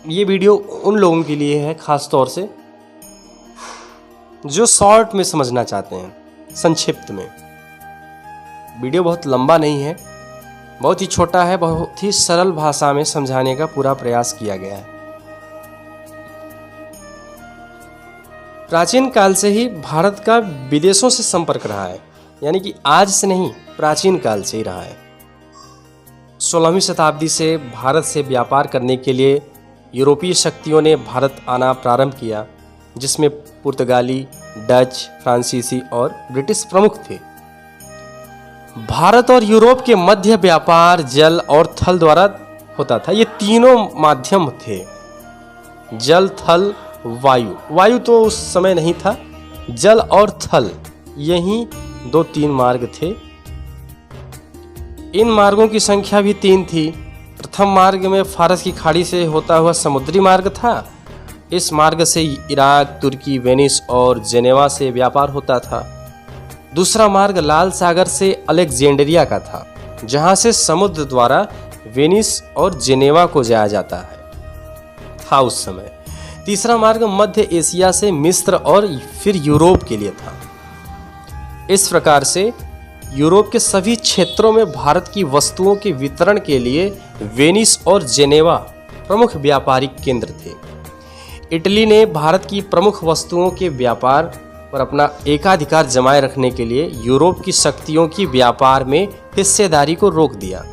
ये वीडियो उन लोगों के लिए है ख़ास तौर से जो शॉर्ट में समझना चाहते हैं, संक्षिप्त में। वीडियो बहुत लंबा नहीं है, बहुत ही छोटा है, बहुत ही सरल भाषा में समझाने का पूरा प्रयास किया गया है। प्राचीन काल से ही भारत का विदेशों से संपर्क रहा है, यानी कि आज से नहीं, प्राचीन काल से ही रहा है। 16वीं शताब्दी से भारत से व्यापार करने के लिए यूरोपीय शक्तियों ने भारत आना प्रारंभ किया, जिसमें पुर्तगाली, डच, फ्रांसीसी और ब्रिटिश प्रमुख थे। भारत और यूरोप के मध्य व्यापार जल और थल द्वारा होता था। ये तीनों माध्यम थे, जल, थल, वायु। वायु तो उस समय नहीं था, जल और थल, यही 2-3 मार्ग थे। इन मार्गों की संख्या भी 3 थी। प्रथम मार्ग में फारस की खाड़ी से होता हुआ समुद्री मार्ग था। इस मार्ग से इराक, तुर्की, वेनिस और जेनेवा से व्यापार होता था। दूसरा मार्ग लाल सागर से अलेक्जेंड्रिया का था, जहां से समुद्र द्वारा वेनिस और जेनेवा को जाया जाता था उस समय। तीसरा मार्ग मध्य एशिया से मिस्र और फिर यूरोप के लिए था। इस प्रकार से यूरोप के सभी क्षेत्रों में भारत की वस्तुओं के वितरण के लिए वेनिस और जेनेवा प्रमुख व्यापारिक केंद्र थे। इटली ने भारत की प्रमुख वस्तुओं के व्यापार पर अपना एकाधिकार जमाए रखने के लिए यूरोप की शक्तियों की व्यापार में हिस्सेदारी को रोक दिया।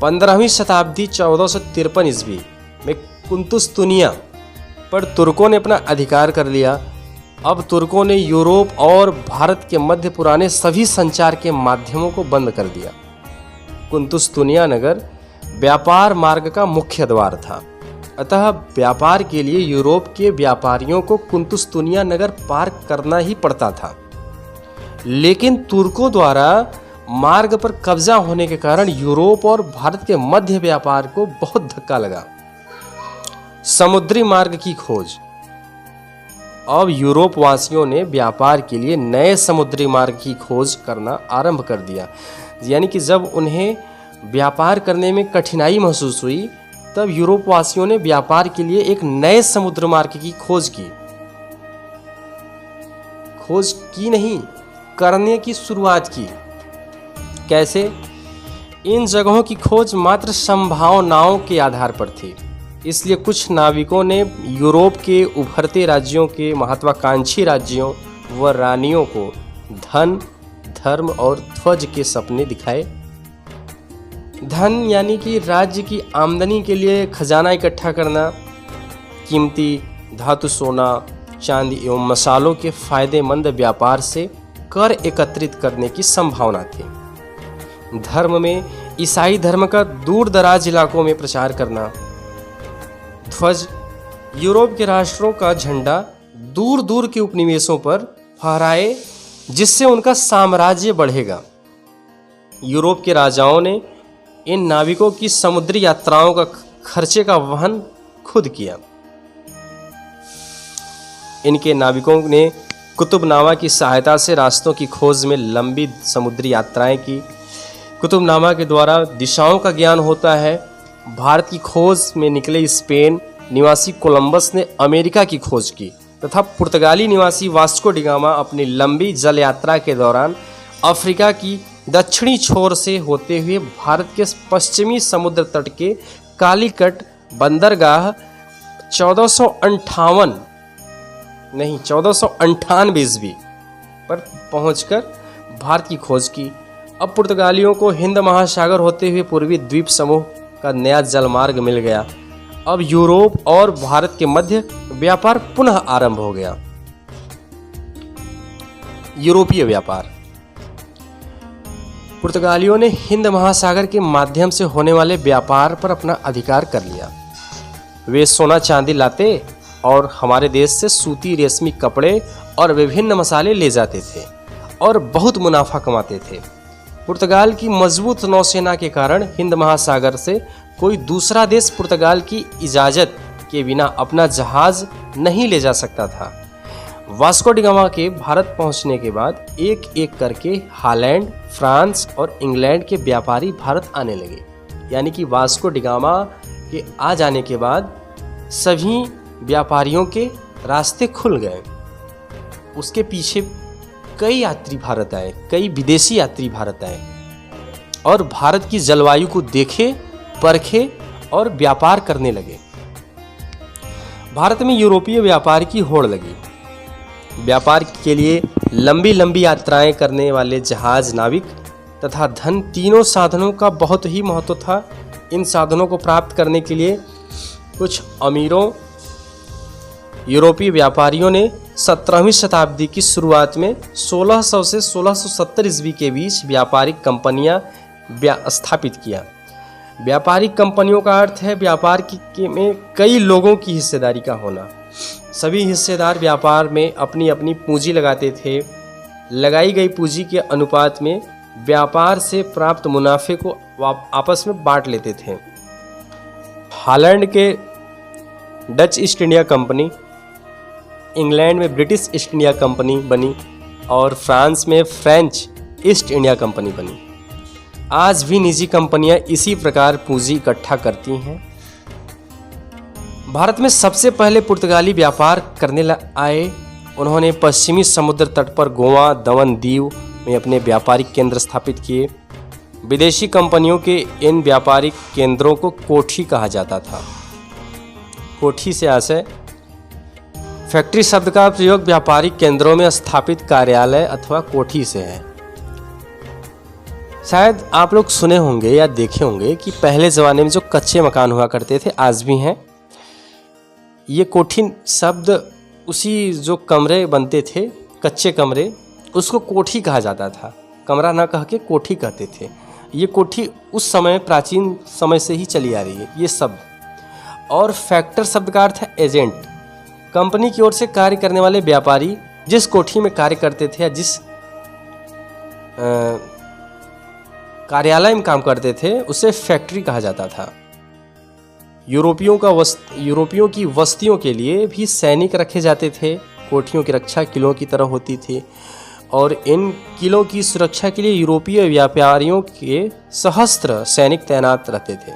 15वीं शताब्दी 1453 ईस्वी में कुंतुस्तुनिया पर तुर्कों ने अपना अधिकार कर लिया। अब तुर्कों ने यूरोप और भारत के मध्य पुराने सभी संचार के माध्यमों को बंद कर दिया। कुंतुस्तुनिया नगर व्यापार मार्ग का मुख्य द्वार था, अतः व्यापार के लिए यूरोप के व्यापारियों को कुंतुस्तुनिया नगर पार करना ही पड़ता था। लेकिन तुर्कों द्वारा मार्ग पर कब्जा होने के कारण यूरोप और भारत के मध्य व्यापार को बहुत धक्का लगा। समुद्री मार्ग की खोज। अब यूरोप वासियों ने व्यापार के लिए नए समुद्री मार्ग की खोज करना आरंभ कर दिया। यानी कि जब उन्हें व्यापार करने में कठिनाई महसूस हुई, तब यूरोप वासियों ने व्यापार के लिए एक नए समुद्र मार्ग की खोज की नहीं, करने की शुरुआत की। कैसे? इन जगहों की खोज मात्र संभावनाओं के आधार पर थी। इसलिए कुछ नाविकों ने यूरोप के उभरते राज्यों के महत्वाकांक्षी राज्यों व रानियों को धन, धर्म और ध्वज के सपने दिखाए। धन यानी कि राज्य की आमदनी के लिए खजाना इकट्ठा करना, कीमती धातु, सोना, चांदी एवं मसालों के फायदेमंद व्यापार से कर एकत्रित करने की संभावना थी। धर्म में ईसाई धर्म का दूर दराज इलाकों में प्रचार करना। ध्वज, यूरोप के राष्ट्रों का झंडा दूर दूर के उपनिवेशों पर फहराए, जिससे उनका साम्राज्य बढ़ेगा। यूरोप के राजाओं ने इन नाविकों की समुद्री यात्राओं का खर्चे का वहन खुद किया। इनके नाविकों ने कुतुबनामा की सहायता से रास्तों की खोज में लंबी समुद्री यात्राएं की। कुतुबनामा के द्वारा दिशाओं का ज्ञान होता है। भारत की खोज में निकले स्पेन निवासी कोलंबस ने अमेरिका की खोज की तथा पुर्तगाली निवासी वास्को डी गामा अपनी लंबी जल यात्रा के दौरान अफ्रीका की दक्षिणी छोर से होते हुए भारत के पश्चिमी समुद्र तट के कालीकट बंदरगाह 1498 ईस्वी पर पहुंचकर भारत की खोज की। अब पुर्तगालियों को हिंद महासागर होते हुए पूर्वी द्वीप समूह का नया जलमार्ग मिल गया। अब यूरोप और भारत के मध्य व्यापार पुनः आरंभ हो गया। यूरोपीय व्यापार। पुर्तगालियों ने हिंद महासागर के माध्यम से होने वाले व्यापार पर अपना अधिकार कर लिया। वे सोना चांदी लाते और हमारे देश से सूती रेशमी कपड़े और विभिन्न मसाले ले जाते थे और बहुत मुनाफा कमाते थे। पुर्तगाल की मजबूत नौसेना के कारण हिंद महासागर से कोई दूसरा देश पुर्तगाल की इजाज़त के बिना अपना जहाज नहीं ले जा सकता था। वास्को डी गामा के भारत पहुंचने के बाद एक एक करके हॉलैंड, फ्रांस और इंग्लैंड के व्यापारी भारत आने लगे। यानी कि वास्को डी गामा के आ जाने के बाद सभी व्यापारियों के रास्ते खुल गए। उसके पीछे कई यात्री भारत आए, कई विदेशी यात्री भारत आए और भारत की जलवायु को देखे, परखे और व्यापार करने लगे। भारत में यूरोपीय व्यापार की होड़ लगी। व्यापार के लिए लंबी लंबी यात्राएं करने वाले जहाज, नाविक तथा धन, तीनों साधनों का बहुत ही महत्व था। इन साधनों को प्राप्त करने के लिए कुछ अमीरों यूरोपीय व्यापारियों ने 17वीं शताब्दी की शुरुआत में 1600 से 1670 ईस्वी के बीच व्यापारिक कंपनियां स्थापित किया। व्यापारिक कंपनियों का अर्थ है व्यापार में कई लोगों की हिस्सेदारी का होना। सभी हिस्सेदार व्यापार में अपनी अपनी पूंजी लगाते थे। लगाई गई पूंजी के अनुपात में व्यापार से प्राप्त मुनाफे को आपस में बांट लेते थे। हॉलैंड के Dutch east India company, England में ब्रिटिश ईस्ट इंडिया कंपनी बनी और फ्रांस में फ्रेंच ईस्ट इंडिया कंपनी बनी। आज भी निजी कंपनियां इसी प्रकार पूंजी इकट्ठा करती हैं। भारत में सबसे पहले पुर्तगाली व्यापार करने आए। उन्होंने पश्चिमी समुद्र तट पर गोवा, दमन दीव में अपने व्यापारिक केंद्र स्थापित किए। विदेशी कंपनियों के इन व्यापारिक केंद्रों को कोठी कहा जाता था। कोठी से आशय फैक्ट्री शब्द का प्रयोग व्यापारिक केंद्रों में स्थापित कार्यालय अथवा कोठी से है। शायद आप लोग सुने होंगे या देखे होंगे कि पहले ज़माने में जो कच्चे मकान हुआ करते थे, आज भी हैं। ये कोठी शब्द उसी जो कमरे बनते थे, कच्चे कमरे, उसको कोठी कहा जाता था। कमरा ना कह के कोठी कहते थे। ये कोठी उस समय प्राचीन समय से ही चली आ रही है ये शब्द। और फैक्टर शब्द का अर्थ है एजेंट। कंपनी की ओर से कार्य करने वाले व्यापारी जिस कोठी में कार्य करते थे या जिस कार्यालय में काम करते थे उसे फैक्ट्री कहा जाता था। यूरोपियों की बस्तियों के लिए भी सैनिक रखे जाते थे। कोठियों की रक्षा किलों की तरह होती थी और इन किलों की सुरक्षा के लिए यूरोपीय व्यापारियों के सहस्त्र सैनिक तैनात रहते थे।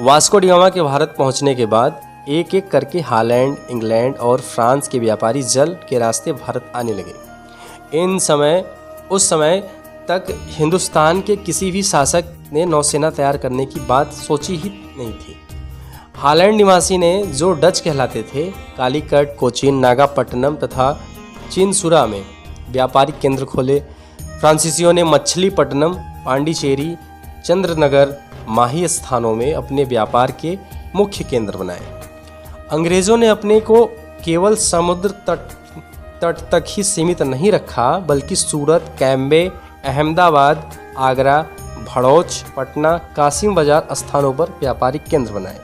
वास्को डी गामा के भारत पहुंचने के बाद एक एक करके हॉलैंड, इंग्लैंड और फ्रांस के व्यापारी जल के रास्ते भारत आने लगे। उस समय तक हिंदुस्तान के किसी भी शासक ने नौसेना तैयार करने की बात सोची ही नहीं थी। हॉलैंड निवासी ने, जो डच कहलाते थे, कालीकट, कोचीन, नागापट्टनम तथा चिनसुरा में व्यापारिक केंद्र खोले। फ्रांसीसियों ने मछलीपट्टनम, पांडिचेरी, चंद्रनगर, माही स्थानों में अपने व्यापार के मुख्य केंद्र बनाए। अंग्रेजों ने अपने को केवल समुद्र तट तक ही सीमित नहीं रखा, बल्कि सूरत, कैम्बे, अहमदाबाद, आगरा, भड़ौच, पटना, कासिम बाजार स्थानों पर व्यापारिक केंद्र बनाए।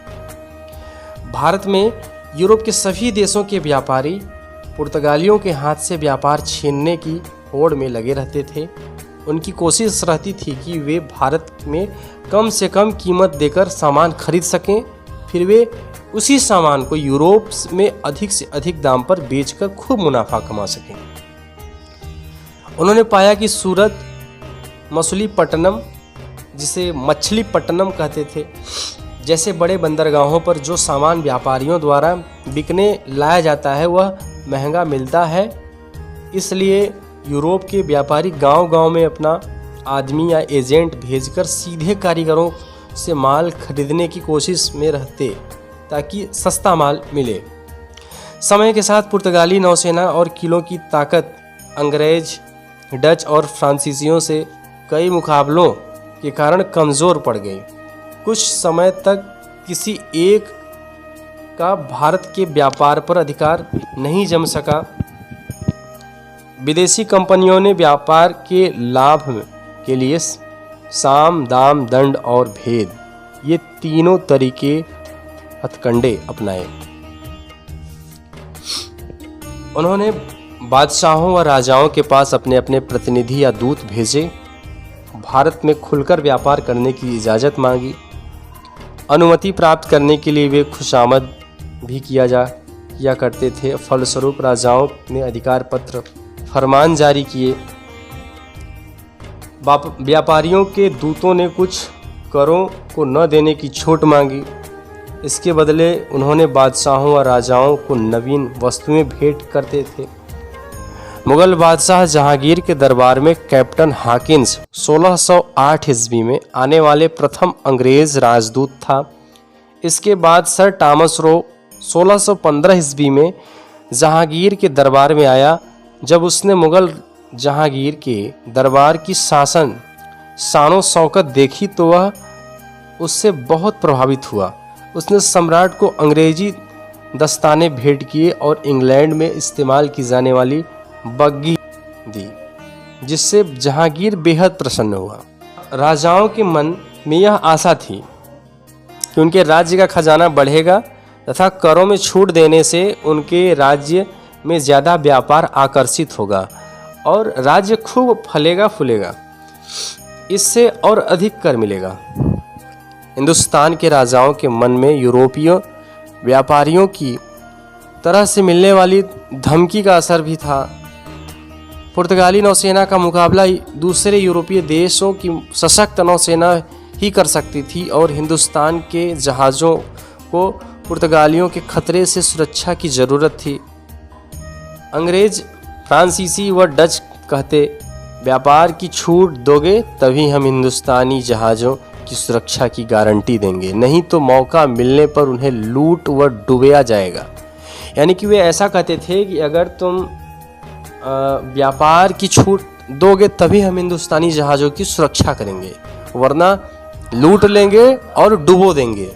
भारत में यूरोप के सभी देशों के व्यापारी पुर्तगालियों के हाथ से व्यापार छीनने की होड़ में लगे रहते थे। उनकी कोशिश रहती थी कि वे भारत में कम से कम कीमत देकर सामान खरीद सकें, फिर वे उसी सामान को यूरोप में अधिक से अधिक दाम पर बेचकर खूब मुनाफा कमा सकें। उन्होंने पाया कि सूरत, मछलीपट्टनम, जिसे मछलीपट्टनम कहते थे, जैसे बड़े बंदरगाहों पर जो सामान व्यापारियों द्वारा बिकने लाया जाता है वह महंगा मिलता है। इसलिए यूरोप के व्यापारी गांव-गांव में अपना आदमी या एजेंट भेजकर सीधे कारीगरों से माल खरीदने की कोशिश में रहते ताकि सस्ता माल मिले। समय के साथ पुर्तगाली नौसेना और किलों की ताकत अंग्रेज, डच और फ्रांसीसियों से कई मुकाबलों के कारण कमज़ोर पड़ गई। कुछ समय तक किसी एक का भारत के व्यापार पर अधिकार नहीं जम सका। विदेशी कंपनियों ने व्यापार के लाभ के लिए साम, दाम, दंड और भेद, ये तीनों तरीके हथकंडे अपनाए। उन्होंने बादशाहों व राजाओं के पास अपने अपने प्रतिनिधि या दूत भेजे। भारत में खुलकर व्यापार करने की इजाज़त मांगी। अनुमति प्राप्त करने के लिए वे खुशामद भी किया करते थे। फलस्वरूप राजाओं ने अधिकार पत्र, फरमान जारी किए। व्यापारियों के दूतों ने कुछ करों को न देने की छूट मांगी। इसके बदले उन्होंने बादशाहों और राजाओं को नवीन वस्तुएं भेंट करते थे। मुगल बादशाह जहांगीर के दरबार में कैप्टन हाकिंस 1608 ईस्वी में आने वाले प्रथम अंग्रेज राजदूत था। इसके बाद सर टॉमस रो 1615 ईस्वी में जहांगीर के दरबार में आया। जब उसने मुगल जहांगीर के दरबार की शानो शौकत देखी तो वह उससे बहुत प्रभावित हुआ। उसने सम्राट को अंग्रेजी दस्ताने भेंट किए और इंग्लैंड में इस्तेमाल की जाने वाली बग्गी दी, जिससे जहांगीर बेहद प्रसन्न हुआ। राजाओं के मन में यह आशा थी कि उनके राज्य का खजाना बढ़ेगा तथा करों में छूट देने से उनके राज्य में ज़्यादा व्यापार आकर्षित होगा और राज्य खूब फलेगा फूलेगा, इससे और अधिक कर मिलेगा। हिंदुस्तान के राजाओं के मन में यूरोपीय व्यापारियों की तरह से मिलने वाली धमकी का असर भी था। पुर्तगाली नौसेना का मुकाबला दूसरे यूरोपीय देशों की सशक्त नौसेना ही कर सकती थी और हिंदुस्तान के जहाज़ों को पुर्तगालियों के खतरे से सुरक्षा की ज़रूरत थी। अंग्रेज, फ्रांसीसी व डच कहते, व्यापार की छूट दोगे तभी हम हिंदुस्तानी जहाज़ों की सुरक्षा की गारंटी देंगे, नहीं तो मौका मिलने पर उन्हें लूट व डुबोया जाएगा। यानी कि वे ऐसा कहते थे कि अगर तुम व्यापार की छूट दोगे तभी हम हिंदुस्तानी जहाज़ों की सुरक्षा करेंगे, वरना लूट लेंगे और डुबो देंगे।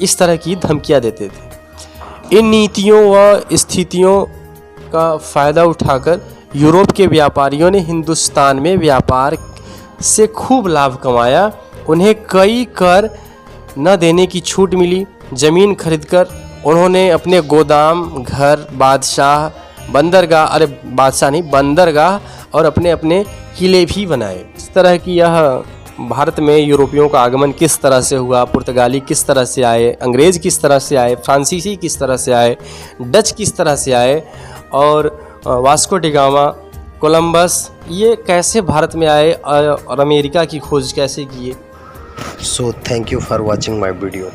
इस तरह की धमकियां देते थे। इन नीतियों व स्थितियों का फ़ायदा उठाकर यूरोप के व्यापारियों ने हिंदुस्तान में व्यापार से खूब लाभ कमाया। उन्हें कई कर न देने की छूट मिली। ज़मीन खरीदकर उन्होंने अपने गोदाम, घर, बंदरगाह और अपने किले भी बनाए। इस तरह की यह भारत में यूरोपियों का आगमन किस तरह से हुआ, पुर्तगाली किस तरह से आए, अंग्रेज़ किस तरह से आए, फ्रांसीसी किस तरह से आए, डच किस तरह से आए और वास्को डी गामा, कोलंबस, ये कैसे भारत में आए और अमेरिका की खोज कैसे किए। So thank you for watching my video.